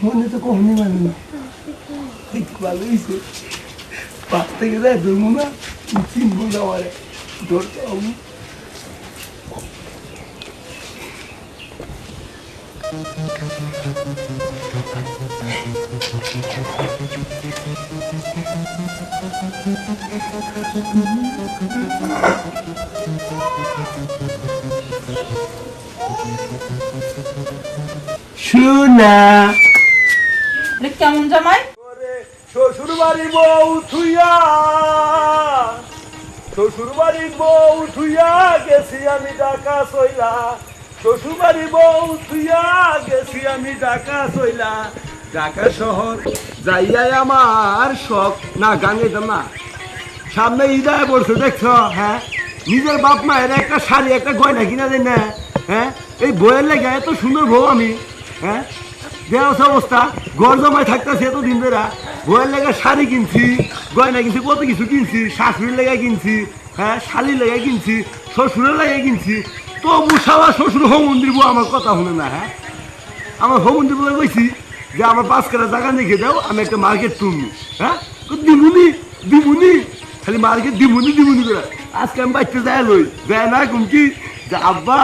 মনে তো কখনই মানে না, ভালো হয়েছে। পাশ থেকে যায় ধরবো না, চিনবো না, আমার ধরতে হবে। শোনা কেমন জামাই? শ্বশুর বাড়ির বউ থুইয়া, শ্বশুর বাড়ির বউ থুইয়া গেছি আমি ঢাকা সইলা, শ্বশুর বাড়ির বউ থুইয়া গেছি আমি ঢাকা সইলা, ঢাকা শহর যাইয়াই আমার শখ। না গান গাইতাম না, সামনে ঈদে পড়ছে দেখছ? হ্যাঁ, নিজের বাপ মায়ের একটা শাড়ি একটা গয়না কিনা দেয় না। হ্যাঁ, এই বইয়ের লেগে এত সুন্দর বউ আমি। হ্যাঁ, দেওয়া অবস্থা ঘর জমায় থাকতেছে এতদিন ধরে, বইয়ের লেগে শাড়ি কিনছি, গয়না কিনছি, কত কিছু কিনছি, শাশুড়ির লেগে কিনছি, হ্যাঁ শালির লেগে কিনছি, শ্বশুরের লেগে কিনছি, তবু সারা শ্বশুর হোমন্দির বউ আমার কথা শুনে না। হ্যাঁ, আমার হোমন্দির বলে কইছি যে আমার 5 কাটা জায়গা দেখে দাও, আমি একটা মার্কেট তুলবো। হ্যাঁ, দিমুনি দিমুনি, খালি মার্কেট দিমুনি দিমুনি করে। আজকে আমি বাচ্চা যায় লই যায় না কুমকি যে আব্বা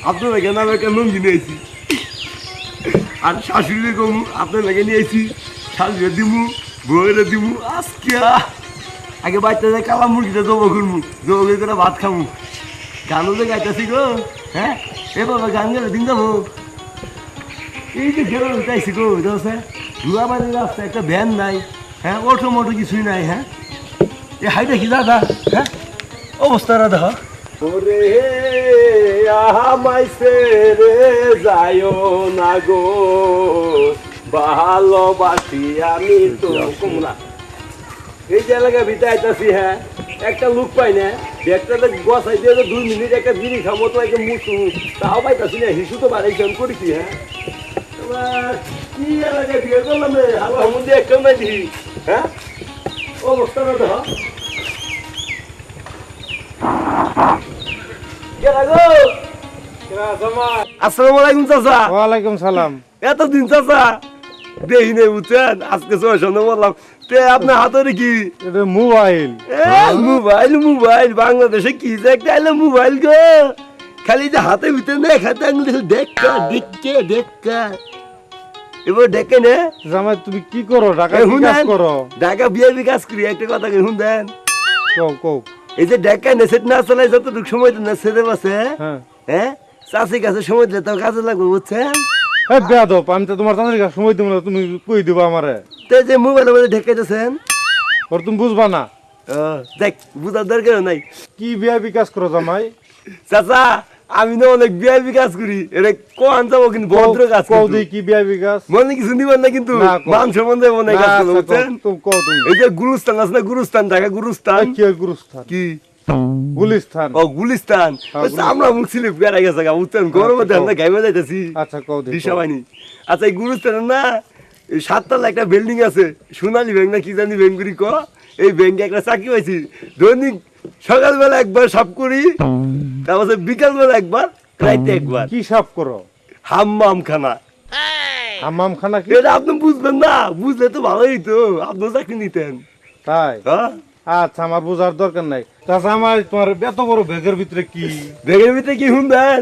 আপনার লেগে না আমি একটা লঙ্গি নিয়েছি, আর শাশুড়ি কমু আপনার লেগে নিয়েছি, শাশুড়ি দিমু বউরে দিমু। আজকে আগে বাচ্চা যায় কালা মুরগিটা জব করবো, জব করে ভাত খামু। গানও যে গাইতেছি গো। হ্যাঁ, এবার গান গেলে দিন যাবো। এই যে গেল চাইছি গো, ধুলাবাড়ির রাস্তা একটা ভ্যান নাই। হ্যাঁ, অটো মোটো কিছুই নাই। হ্যাঁ, এ হাইটা কি দাদা? হ্যাঁ, অবস্থাটা দেখো। ওরে আমাইছে রে যায়ও না গো, ভালোবাসি আমি তো কমলা। এই যে এলাকা ভিতরে আইতাছি, হ্যাঁ একটা লুক পাই না, ব্যাগটাতে গছাই দিয়ে 2 মিনিট একটা বিড়ি খাবো তো একটা মুসু, তাও পাইতাছি না। হিসু তো বাড়াইছি আমি করেছি। হ্যাঁ, এবার কি এলাকায় বিয়ে করলাম রে, হাওয়ার মধ্যে একটা নাই দিই। হ্যাঁ, অবস্থাটা দেখো। আসসালামু আলাইকুম চাচা। ওয়ালাইকুম সালাম। এতদিন চাচা দেখি নেই বুঝছেন, আজকে সময় সন্ধ্যা বললাম। আপনার হাতে কি? এটা মোবাইল। মোবাইল মোবাইল বাংলাদেশে কি যে একটা এলো মোবাইল গো, খালি যে হাতে ভিতরে নেই খাতে আঙুল দেখা দেখে দেখা। এবার দেখে নে জামাই তুমি কি করো? ঢাকা কি কাজ করো? ঢাকা বিয়ে কাজ করি। একটা কথা কই শুনবেন? কও কও। এই যে ঢাকা নেসেট না চালাই যতটুকু সময় দেন না সেরে বাসে। হ্যাঁ হ্যাঁ, চাষি কাছে সময় দিলে তো কাজে লাগবে বুঝছেন। এই বেয়াদব, আমি তো তোমার তাড়াতাড়ি সময় দিব না, তুমি কই দিবা আমারে? তো যে মোবাইলের মধ্যে ঢেকাইতেছেন ওর তুমি বুঝবা না। দেখ, বুঝার দরকার নাই। কি বিয়া কাজ করো জামাই? চাচা আমি না অনেক বিআইপি কাজ করি, এটা কোন যাবো কিন্তু ভদ্র কাজ কও দেই কি বিয়া কাজ? মনে কিছু নিবেন না কিন্তু মান সম্বন্ধে মনে কাজ করবো বুঝছেন। কও তুমি। এই যে গুরুস্থান আছে না, গুরুস্থান ঢাকা গুরুস্থান। কি গুরুস্থান? কি গুলিস্তান? ও গুলিস্তান, আমরা মুখ স্লিপ বেড়া গেছে গা বুঝছেন, গরমের দিন আমরা গাইবে যাইতেছি। আচ্ছা কও দেই। দিশা পাইনি। আচ্ছা এই গুরুস্থান না 7 তলা একটা বিল্ডিং আছে, সোনালী ব্যাংক না কি জানি ব্যাংক করি ক, এই ব্যাংকে একটা চাকরি পাইছি। দৈনিক সকালবেলা একবার সাফ করি, তারপরে বিকালবেলা একবার, রাইতে একবার। কি সাফ করো? হাম্মাম খানা। হাম্মাম খানা কি? এটা আপনি বুঝবেন না, বুঝলে তো ভালোই তো, আপনি চাকরি নিতেন। তাই? আচ্ছা, আমার বোঝার দরকার নাই। তাছাড়া আমার তোমার এত বড় ব্যাগের ভিতরে কি? ব্যাগের ভিতরে কি শুনবেন?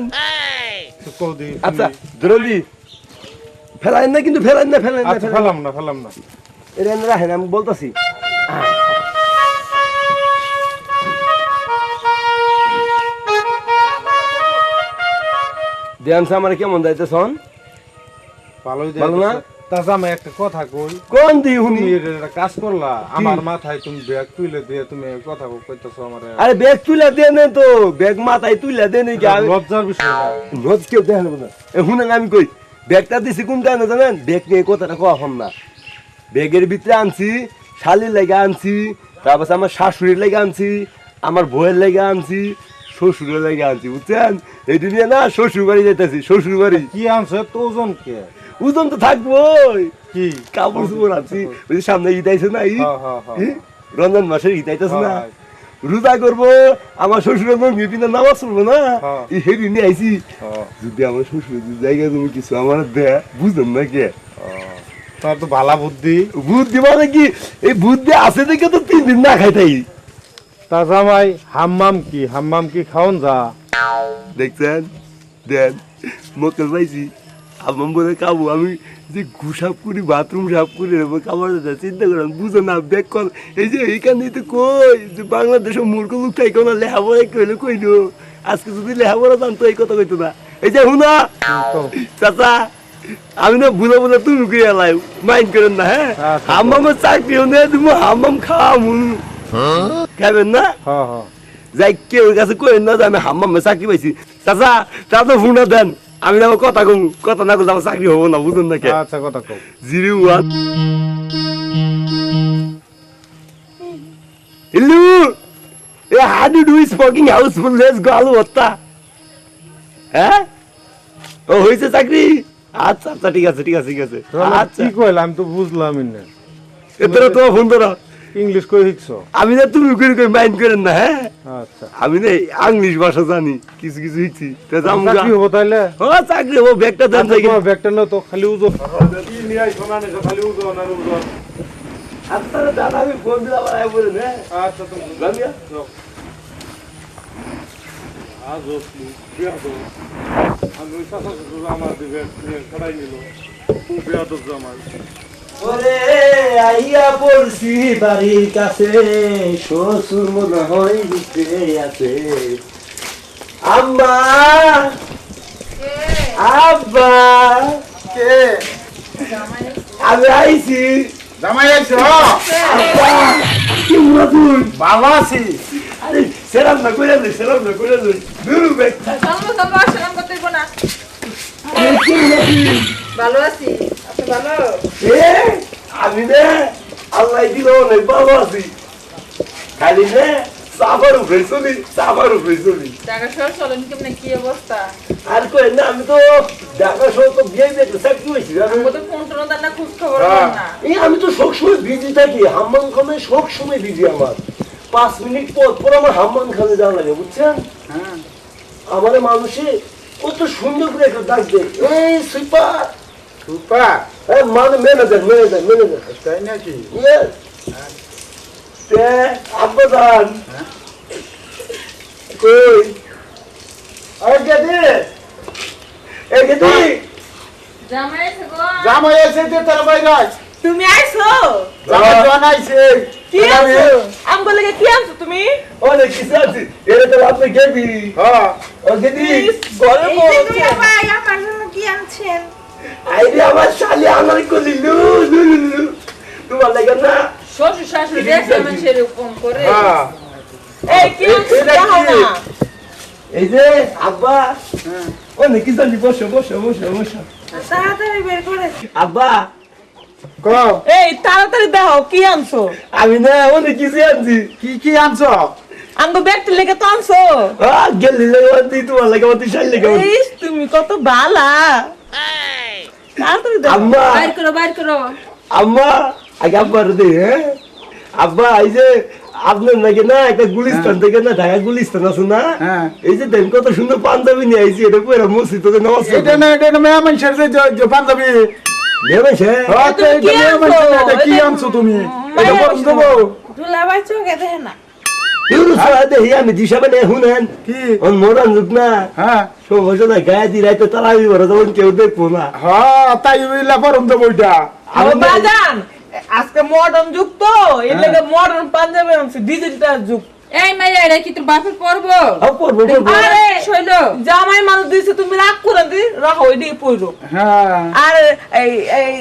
আচ্ছা ধরলি ফেলাইন না, কিন্তু ফেলাইন না, ফেলাইন না, ফেলাম না, ফেলাম না। এটা রাখেন, আমি বলতেছি। দেয়ানছে আমার কেমন যাইতেছন? ভালোই ভালো না? তাছাড়া আমি একটা কথা কই। কোন দি শুনি? কাজ করলা আমার মাথায়, তুমি ব্যাগ তুলে দিয়ে তুমি কথা কইতেছো আমারে। আরে ব্যাগ তুলে দেন তো, ব্যাগ মাথায় তুলে দেন কি? লজ্জার বিষয় না। লজ কেউ দেখেন না। শুনেন আমি কই, ব্যাগটা দিছি কোন কারণে জানেন? ব্যাগ নিয়ে কথাটা কখন না, ব্যাগের ভিতরে আনছি শালির লেগে আনছি, তারপর আমার শাশুড়ির লেগে আনছি, আমার বউয়ের লেগে আনছি, শ্বশুরের লেগে আনছি বুঝছেন। এই দুনিয়া না শ্বশুর বাড়ি যেতেছি, শ্বশুর বাড়ি। কি আনছো তো ওজন? কে ওজন তো থাকবোই। কি কাপড় চোপড় আনছি, ওই যে সামনে ঈদ আইছে না, ঈদ রমজান মাসের ঈদ আইতেছে না, রোজা করবো, আমার শ্বশুরের মঙ্গি পিনা নামাজ পড়বো না, হ্যাঁ। এই হেরি নিয়ে আইছি। হ্যাঁ। যদি আমার শ্বশুরের জায়গা তুমি কিছু আমার দেয়, বুঝলাম না কে তোমার তো ভালা বুদ্ধি। বুদ্ধি মানে কি, এই বুদ্ধি আছে দেখে তো 3 দিন না খাইতাই। তা জামাই হাম্মাম কি খাওন যা? দেখছেন, দেন মক্কেল পাইছি, আমার বলে কাবু আমি যে গুসাপ করি, বাথরুম সাফ করি, খাবার চিন্তা করেন, বুঝো না ব্যাক কল। এই যে এইখানে তো কই যে বাংলাদেশের মূর্খ লোক থাই কোনো লেহাপড়া কইলে কইলো, আজকে যদি লেহাপড়া জানতো এই কথা কইতো না। এই যে হুনা চাচা, আমি না বুঝা বুঝা তুমি কে এলাই মাইন্ড করেন না, হ্যাঁ আচ্ছা। হাম্মামের চাকরি হলে তুমি হাম্মাম খাওয়ামু, খাবেন না? হ্যাঁ হ্যাঁ। যাই কেউ কাছে কইেন না যে আমি হাম্মামে চাকরি পাইছি। চাচা তা তো ফোনটা দেন, আমি না আমার কথা কম, কথা না করলে আমার চাকরি হবো না, বুঝুন না কে। আচ্ছা কথা কও। 01 Hello, how do you do smoking houseful? Let's go আলু ভর্তা। হ্যাঁ ও হয়েছে চাকরি? আচ্ছা আচ্ছা ঠিক আছে ঠিক আছে ঠিক আছে। আচ্ছা কি কইলা আমি তো বুঝলামই না। এতটা তো ফোন ধরো। ইংলিশ কই শিখছো? আমি না তুমি করে মাইন্ড করেন না, হ্যাঁ আচ্ছা। আমি না ইংলিশ ভাষা জানি, কিছু কিছু শিখছি। তা যাবো গা। চাকরি হবো তাইলে? ও চাকরি হবো, ব্যাগটা দেন আচ্ছা, যাই। তোমার ব্যাগটা নাও তো, খালি ওজন। কি নিয়ে আইছো না নিছো, খালি ওজন আর ওজন। আপনারা দাদা আমি ফোন দিলাম আর বলেন, হ্যাঁ আচ্ছা তুমি জানিয়া যাও। আজ ওসলি বিয়াদব। আমি ওই চাচা শ্বশুর আমার দিকে নিয়ে খাড়াই নিল। খুব বিয়াদব জামাই। ওরে আইয়া পড়ছি বাড়ির কাছে, শ্বশুর মনে হয় দিতে আছে। আম্মা আব্বা কে? আমি আইছি। জামাই আইছো? কি মুরা তুই? ভালো আছি। আরে সেরাম না কইরা দে, সেরাম না কইরা দে। দুরু বেক। চলো চলো আসলাম করতে হইব না। কি মুরা তুই? ভালো আছি, আপনি ভালো? এ আমি নে আল্লাহ দিল অনেক ভালো আছি। খালি নে সাবার উপরে চলি, সাবার উপরে চলি। ঢাকা শহর চলেন কেমনে, কি অবস্থা? আর কই না, আমি তো ঢাকা শহর তো বিয়ে দেখতে চাকরি হয়েছি। আমাকে তো ফোন টোন দেন না, খোঁজ খবর দেন না। এই আমি তো সবসময় বিজি থাকি, হাম্মাম খানে সবসময় বিজি। আমার 5 মিনিট পর পর আমার হাম্মাম খানে যাওয়া লাগে, বুঝছেন? হ্যাঁ। আমার মানুষে কত সুন্দর করে একটা ডাক দেয়, এই সুপার সুপার। মানে ম্যানেজার ম্যানেজার ম্যানেজার। তাই নাকি? Yes. আব্বা দান কই? আর গেদি এই গেদি জামাই আছে গো। জামাই এসে যে তোর ভাই গাছ। তুমি আইছো? জামাই জানাইছে। কি আনছো? আমগো লাগে কি আনছো তুমি? অনেক কিছু আছে, এর তো আপনি গেদি। হ্যাঁ। ও গেদি ঘরে তুমি ভাই আমার জন্য কি আনছেন? আইরে আমার শালি আমার কলি লু লু লু লু। তোমার লাগে না? শ্বশুর শাশুড়ি দেখে মানুষের ফোন করে। হ্যাঁ। এই কি আনছো? এটা দেখাও কি? না। এই যে আব্বা অনেক কিছু আছে, বসো বসো বসো বসো। তাড়াতাড়ি বের করে। আব্বা কও। এই তাড়াতাড়ি দেখাও কি আনছো? আমি না অনেক কিছু আনছি। কি কি আনছো? আমগো ব্যাগটা লেগে তো আনছো। গেলি লাগে তোমার লাগে আমার শালি লাগে। ইস তুমি কত বালা। তাড়াতাড়ি দাও। আম্মা বাইর করো বাইর করো। আম্মা আগে আব্বার দে, হ্যাঁ আব্বা এই যে আপনার নাকি না একটা গুলিস্তান থেকে না, ঢাকা গুলিস্তান আছে না, হ্যাঁ। এই যে দেন কত সুন্দর পাঞ্জাবি নিয়ে আইছি, এটা পরে মসজিদ তোকে নামাজ এটা না মেয়ে মানুষের যে পাঞ্জাবি। নেমেছে। হ্যাঁ, তো কি এটা মেয়ে আনছো? মানুষের, এটা কি এটা- আনছো তুমি? মায়া এটা বরং দেবো। দুলাভাই চোখে দেখে না। ইউরু সারা দেখি আমি দিশাবে নে শুনেন কি? অন মরান যুগ না, হ্যাঁ। সমস্যা নাই, গায়ে দি রাইতে তারাবি ভরা তখন কেউ দেখবো না। হ্যাঁ, তাই হইলা বরং দেবো ওইটা। আমি না- বাজান আজকে মডার্ন যুগ তো, এর লাগে মডার্ন পাঞ্জাবি আনছি, ডিজিটাল যুগ। এই মাইয়া এটা কি তোর বাপের পরবো? হ্যাঁ, পরবো, পরবো। আরে শৈল জামাই মানুষ দিছে, তুমি রাগ করে দি রাখো ওইদিকে পইরো। হ্যাঁ। আর এই এই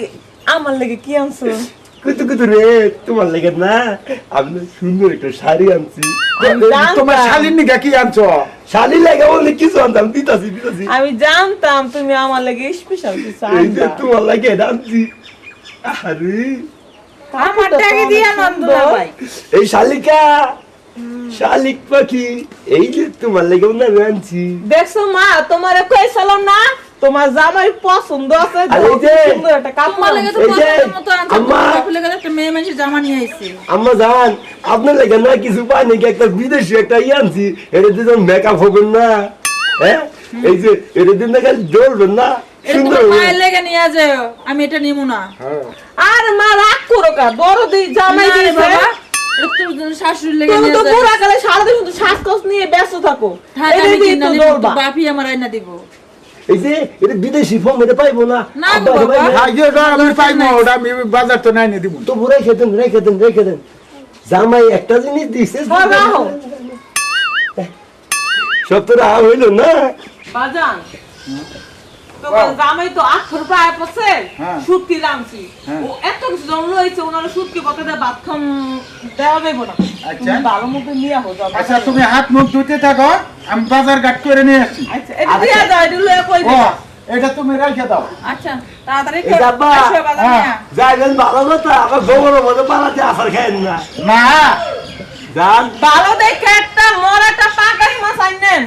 আমার লাগে কি আনছো? কুতু কুতু রে, তোমার লাগে না আমি না সুন্দর একটা শাড়ি আনছি। তোমার শালীর নিগা কি আনছো? শাড়ি লাগে অনেক কিছু আনতাম, দিতাছি দিতাছি। আমি জানতাম তুমি আমার লাগে স্পেশাল কিছু এই যে আনবা। তোমার লাগে এটা আনছি। আরে আমার টাকা দিয়ে আনন্দ দুলাভাই। এই শালিকা, শালিক পাখি, এই যে তোমার লাগে না আমি আনছি। দেখছো মা, তোমারে কইছিলাম না তোমার জামাই পছন্দ আছে আর এই যে, সুন্দর একটা কাপড় তোমার লাগে তো এই যে, পছন্দের মতো আনছো আম্মা। বাপের লাগে তো একটা মেয়ে মানুষের জামা নিয়ে আইছে আম্মা জান আপনার লেগে না কিছু পাই নাকি একটা বিদেশি একটা আনছি এটা দিয়ে মেকআপ হবেন না হ্যাঁ এই যে এটা দিন না খালি জ্বলবেন না এটা সুন্দর তোমার হবে। মায়ের লেগে নিয়ে যাও আমি এটা নিমু না আর মা রাগ করো কা দরদি জামাই না রে দিয়েছে বাবা এটা তোর শাশুড়ির লেগে তুমি নিয়ে তো যাও পুরা কালে সারাদিন শুধু শ্বাসকষ্ট নিয়ে ব্যস্ত থাকো হ্যাঁ এটা আমি দিয়ে কিনা তো নিবো দৌড়বা বাপি আমার আইনা দিব এই যে এটা বিদেশি ফর্ম এটা পাইবো না না আব্বা, গো এটা পাইবো? বাবা। আমি পাইবো ওটা আমি বাজার তো নাই নিয়ে দিব তো রেখে দেন জামাই একটা জিনিস দিছে হ্যাঁ, রাখো। সব তো রাহা হইল না বাজান তোমার জামাই তো 8 রুপিয়া পড়ছে হ্যাঁ। সুটকি রামছি হ্যাঁ। ও এত কিছু জমলো হইছে ওনার সুটকি কত দেয় ভাত খাম দেওয়া যাইব না আচ্ছা। তুমি ভালো মতো নিয়ে আহো যাও আচ্ছা তুমি হাত মুখ ধুতে থাকো আমি বাজার ঘাট করে নিয়ে আসছি আচ্ছা এটা দিয়া দাও এটা লয়ে কই ও দিবা এটা তুমি রেখে দাও আচ্ছা তাড়াতাড়ি এই যে আব্বা, আসো বাজার হ্যাঁ। নিয়া। যাইবেন ভালো কথা আবার গোবরের মধ্যে পালাতে আসার খাইন না না যান ভালো দেখে একটা মরাটা পাকারি মাছ আইনেন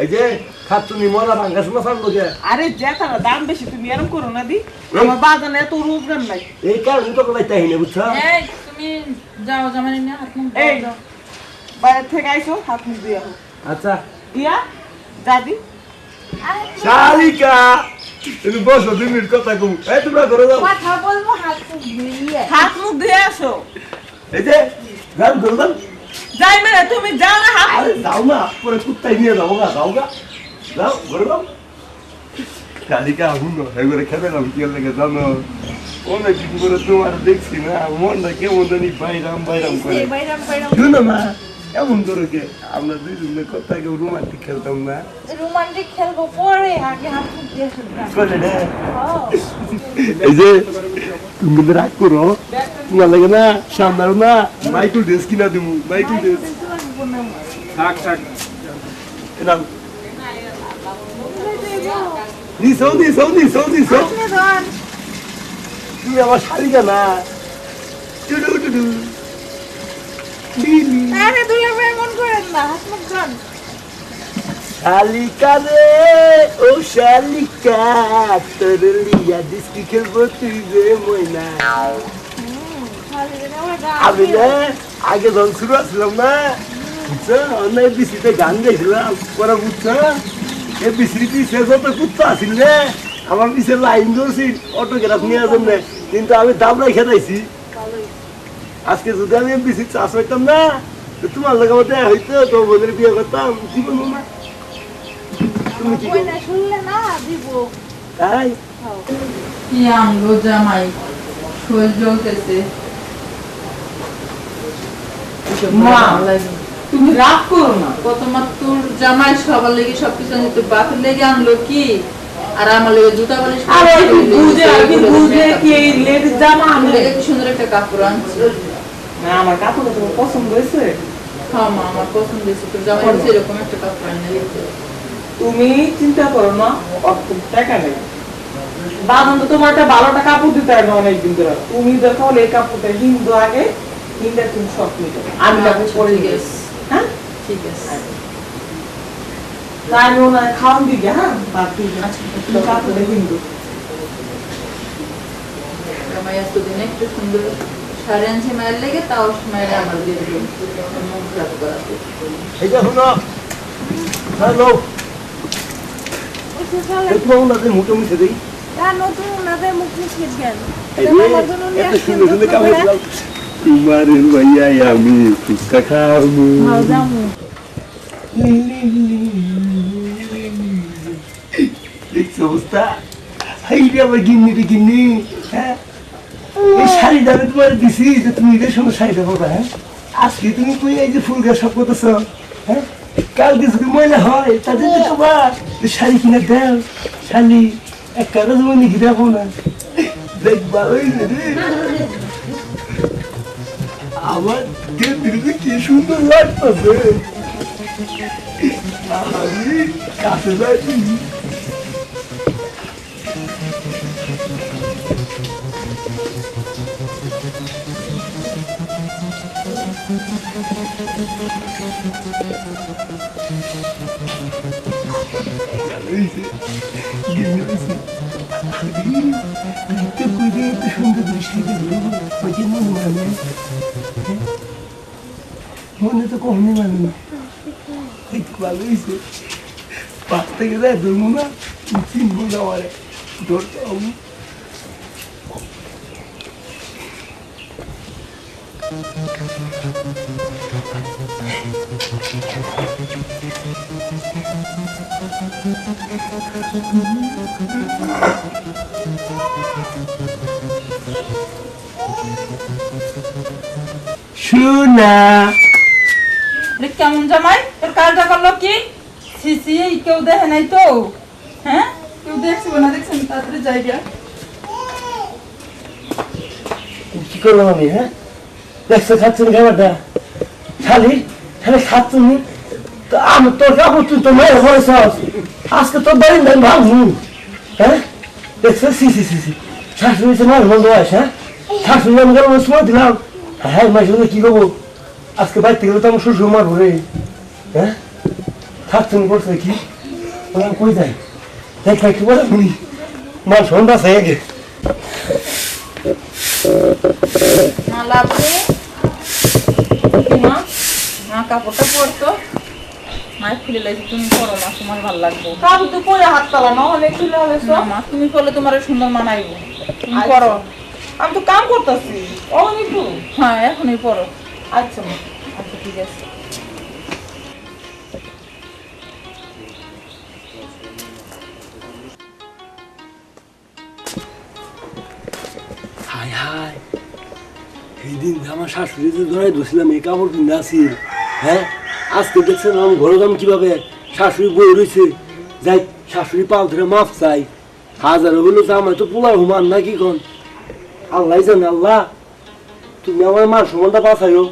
এই যে খাতুনি মরা ভাঙ্গাস মাসার লোকে আরে যেখানে দাম বেশি তুমি এরকম করো না দি আমার বাজানে এত রোজগার নাই এই কারণে তো কোথায় তাই না বুঝছো এই তুমি যাও জামাই নিয়ে হাত মুখ এই ধোও, যাও। বাইরে থেকে আইসো হাত মুখ দিয়ে আহো আচ্ছা দিয়া দাদি শালিকা তুমি বসো 2 মিনিট কথা কম এই তোমরা ঘরে যাও কথা বলবো হাত মুখ ধুইয়ে হাত মুখ দিয়ে আসো এই যে যান ঘরে যান যাই মেরে তুমি যাও না হাত আরে যাও না পরে কুত্তাই নিয়ে যাও গা যাও ঘরে যাও শালিকা হুনো এবারে খেতে গেলাম কি লাগে জানো অনেক দিন করে তোমার দেখছি না মনটা কেমন জানি বাইরাম করে বাইরাম বাইরাম শুনো না এমন করে কে আমরা দুইজনে কথা কেউ রোমান্টিক খেলতাম না রোমান্টিক খেলবো পরে আগে হাত মুখ দিয়ে শুনতাম করে রে এই যে তুমি কিন্তু রাগ করো তোমার লাগে না সামনার না মাইকেল ড্রেস কিনা দেবো মাইকেল ড্রেস থাক থাক এরকম দিছো তুমি আমার শালিকা না টুডু টুডু লিলি আরে দুলা ভাই মন করেন না হাত মুখ ধন শালিকা রে ও শালিকা তোর লিয়া ডিস্কি খেলবো তুই যে ময়না খালি রে আমার গা আমি না আগে যখন শুরু আসলাম না বুঝছো অনেক বিসিতে গান গেছিলাম পরে বুঝছো এই বিসির পিছিয়ে যত কুত্তা আসিল রে আমার পিছিয়ে লাইন ধরছি অটোগ্রাফ নেওয়ার জন্য কিন্তু আমি দাম রাখে দিয়েছি আজকে যদি আমি বিসি চাষ হইতাম না তো তোমার লোক আমার দেয়া হইতো তো বোনের বিয়ে করতাম জীবন না তুমি কি কই করো না শুনলে না দিব তাই কি আনলো জামাই শরীর জ্বলতেছে মা তুমি রাগ করো না তোমার তোর জামাই সবার লেগে সবকিছু আনলো তোর বাপের লেগে আনলো কি আর আমার লেগে জুতা বালিশ আরে একটু বুঝে কি এই লেডিস জামা আমার আমি লেগে কি সুন্দর একটা কাপড় আনছি না আমার কাপড় তোমার পছন্দ হয়েছে হ্যাঁ মা আমার পছন্দ হয়েছে তোর জামাই হচ্ছে এরকম একটা কাপড় আনে দিতে তুমি চিন্তা করো না অত টাকা নেই বাদন তো তোমার একটা ভালো টাকা কাপড় দিতে হয় না অনেকদিন ধরে তুমি দেখো এই কাপড়টা হিন্দু আগে হিন্দা তুমি সব নিতে আমি কাপড় পরে ঠিক গেছি আছে হ্যাঁ ঠিক আছে তাই আমি ওনার খাওয়ান দিকে হ্যাঁ বাকি তুমি কাপড়টা হিন্দু জামাই এতদিন একটু সুন্দর শাড়ি আনছে মায়ের লেগে তাও মায়ের আমার দিয়ে দিল মুখ খারাপ করাতে এটা শুনো হ্যালো ওইসব চলে একটু ওনাদের মুখে মুখে দিই তা নতুন ওনাদের মুখ মুখে জ্ঞান এই যে, এত সুন্দর সুন্দর কাপড় দিলাম। তোমার ভাইয়া আমি ফুচকা খাবো দেখছো অবস্থা হাইরে আমার গিন্নি রে গিন্নি হ্যাঁ এই শাড়িটা আমি তোমার দিছি যে তুমি এটার সঙ্গে শাড়িটা পরবা হ্যাঁ আজকে তুমি কই এই যে ফুল গাছ সব করতেছ হ্যাঁ কালকে যদি ময়লা হয় তাদের তো তোমার শাড়ি কিনে দেও শাড়ি এক কাগজ মনে ঘিরে যাবো না দেখবা ওই রে আমার গেন্দিতে কি সুন্দর লাগতেছে আমি কাছে যাই মনে তো কখনই মানে না ভালো হয়েছে পাশ থেকে যায় ধরবো না চিনবো না আমারে ধরতে হবে শোনা আরে কেমন জামাই তোর কাজটা করলো কি সিসি কেউ দেখে নাই তো হ্যাঁ কেউ দেখছে না দেখছেন তাড়াতাড়ি জায়গা কি করলাম আমি হ্যাঁ দেখছো খাচ্ছেন খাবারটা খালি খালি খাচ্ছেন তো আমি তোর কাপড় তুই তো মেয়ের বলেছ আজকে তোর বাড়ি দেন ভাবু হ্যাঁ দেখছো সি সি সি সি শাশুড়ি সে মার বন্ধ আছে হ্যাঁ শাশুড়ি আমি গেলাম সময় দিলাম হ্যাঁ মাঝে মধ্যে কি করবো আজকে বাড়িতে গেলে তো আমার শ্বশুর মারবো রে হ্যাঁ খাচ্ছেন করছে কি কই যাই দেখ একটু বলে শুনি মাল সন্ধ্যা আছে আগে মালাপে মা মা কাপড়টা পরতো মায়ের খুলে লাগছে তুমি পরো মা তোমার ভালো লাগবে কাপড় তো পরে হাত তালা না অনেক খুলে হবে না মা তুমি পরলে তোমার সুন্দর মানাইবো তুমি আচ্ছা। পরো আমি তো কাম করতেছি অনেক হ্যাঁ এখনই পরো আচ্ছা মা আচ্ছা ঠিক আছে হাই হাই এই দিন আমার শাশুড়িতে ধরাই ধরছিলাম এই কাপড় কিনে আসি হ্যাঁ আজকে দেখছেন আমি ঘরে দাম কিভাবে শাশুড়ি বই রয়েছে যাই শাশুড়ি পাল ধরে মাফ চাই হাজার হইলো তো আমার তো পোলার হুমান নাকি কোন আল্লাহ জানে আল্লাহ তুমি আমার মার সমানটা বাঁচাইও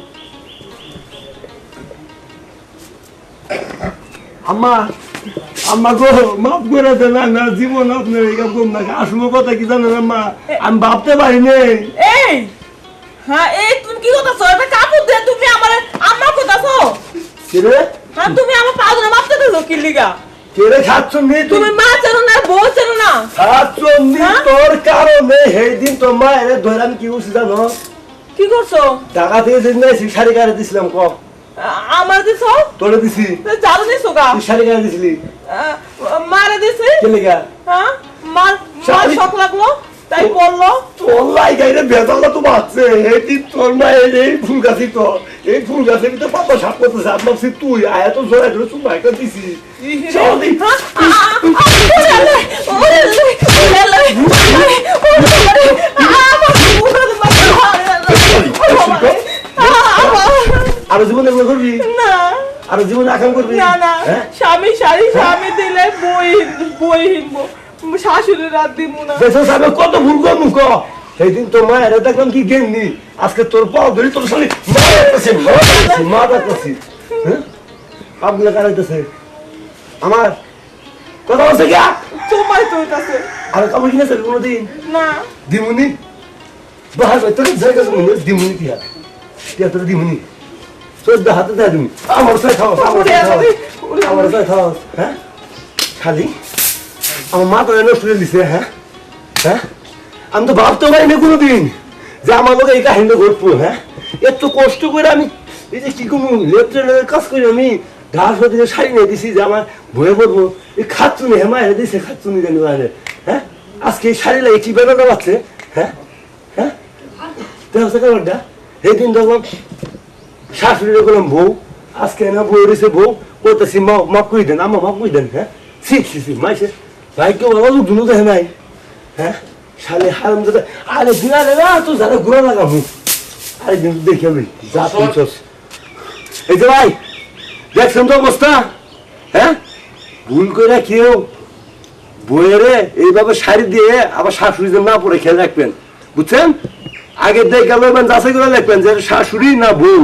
আম্মা আম্মা গো মাফ করে দেন না জীবন আপনার এই কাম করুন না আসলে কথা কি জানেন আম্মা আমি ভাবতে পারিনি এই হ্যাঁ এই তুমি কি করতেছো এটা কাপড় দিয়ে তুমি আমার আম্মা কোথাছো কে হ্যাঁ তুমি আমার পা ধরে মাপতে দিছো কি লিগা কে খাচ্ছ নি তুমি মা চেনো না বউ চেনো না খাচ্ছ নি তোর কারণে সেই দিন তোর মা এনে ধরে আমি কি করছি জানো কি করছো টাকা থেকে যে নিয়েছি শাড়ি গাড়ি দিছিলাম ক আমার দিছো তোরে দিছি জানো দিছো গা তুই শাড়ি গাড়ি দিছিলি মারে দিছি কে লেগা হ্যাঁ মার মার শখ লাগলো তাই বললো তোর লাই গাইরে বেতালটা তো বাচ্চে এই দিন তোর মা এই ফুল গাছি তো এই ফুল গাছের ভিতরে পাতা সাপ করতেছে আমি ভাবছি তুই আয়া তো জোরে ধরে চুপ একটা দিছি চল দি আরো জীবন এগুলো করবি না আরো জীবন আকাম করবি না না হ্যাঁ? স্বামী শাড়ি স্বামী দিলে বই বই হিনবো শাশুড়ি রাত দিব না দেশে সাহেব কত ভুল করবো ক সেই দিন তোর মা এরা দেখলাম কি গেমনি আজকে তোর পাও ধরি তোর শালি মা ডাকতেছি হ্যাঁ পাবগুলো কারাইতেছে আমার কথা বলছে কি তোমার তো কাছে আর কাপড় কিনেছে কোনোদিন না দিমুনি বাহার তোর জায়গা মনে দিমুনি কি টিয়া তোর দিমুনি তোর হাতে দেয় তুমি আমার সাথে খাও আমার সাথে খাও হ্যাঁ খালি আমার মা তো নষ্ট করে দিছে হ্যাঁ হ্যাঁ আমি তো ভাবতেও পারিনি কোনোদিন যে আমার লোক এই কাহিনীটা ঘটবো হ্যাঁ এত কষ্ট করে আমি এই যে কি করবো লেফটেন্যান্টের কাজ করি আমি ঘাস হতে শাড়ি নিয়ে দিছি যে আমার ভয়ে পড়বো এই খাচ্ছুনি হেমা হেরে দিছে খাচ্ছুনি জানি মানে হ্যাঁ আজকে এই শাড়ি লাগে কি বেদনা পাচ্ছে হ্যাঁ হ্যাঁ দেখো কারণটা এই দিন দেখলাম শাশুড়ি করলাম বউ আজকে না বউ রয়েছে বউ বলতেছি মাফ করে দেন আমার মাফ করে দেন হ্যাঁ সি মাইছে ভাইকে বাবা লোক দুনো দেখে নাই হ্যাঁ শালে হারাম যাতে আরে দিনারে না তো যারা ঘুরা লাগাবো আরে দিন দেখে আমি যা পৌঁছস এই যে ভাই দেখছেন তো অবস্থা হ্যাঁ ভুল করে কেউ বইয়েরে এইভাবে শাড়ি দিয়ে আবার শাশুড়ি যেন না পরে খেয়াল রাখবেন বুঝছেন আগে দেখে যাচাই করে দেখবেন যে শাশুড়ি না বউ